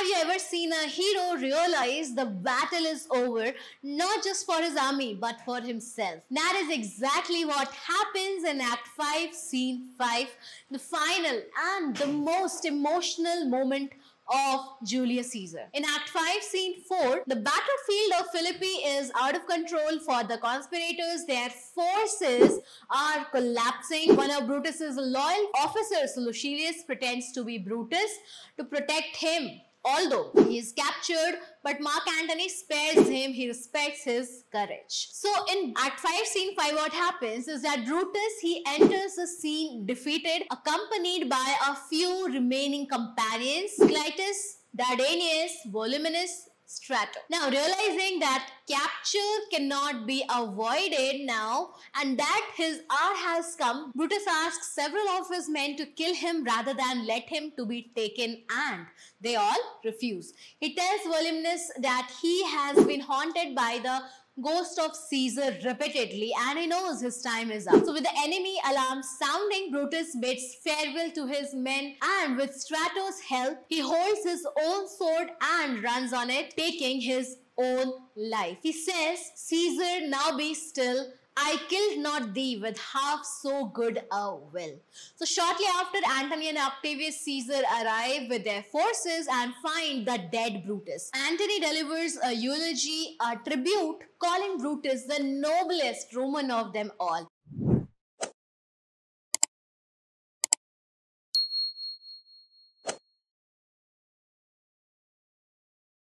you ever seen a hero realize the battle is over, not just for his army, but for himself? That is exactly what happens in Act 5, Scene 5, the final and the most emotional moment of Julius Caesar. In Act 5, Scene 4, the battlefield of Philippi is out of control for the conspirators. Their forces are collapsing. One of Brutus's loyal officers, Lucilius, pretends to be Brutus to protect him. Although he is captured, but Mark Antony spares him. He respects his courage. So in Act 5, Scene 5, what happens is that Brutus, he enters the scene defeated, accompanied by a few remaining companions, Clytus, Dardanius, Voluminus, Strato. Now, realizing that capture cannot be avoided now and that his hour has come, Brutus asks several of his men to kill him rather than let him to be taken, and they all refuse. He tells Voluminus that he has been haunted by the ghost of Caesar repeatedly and he knows his time is up. So with the enemy alarm sounding, Brutus bids farewell to his men, and with Strato's help, he holds his own sword and runs on it, taking his own life. He says, "Caesar, now be still. I killed not thee with half so good a will." So shortly after, Antony and Octavius Caesar arrive with their forces and find the dead Brutus. Antony delivers a eulogy, a tribute, calling Brutus the noblest Roman of them all.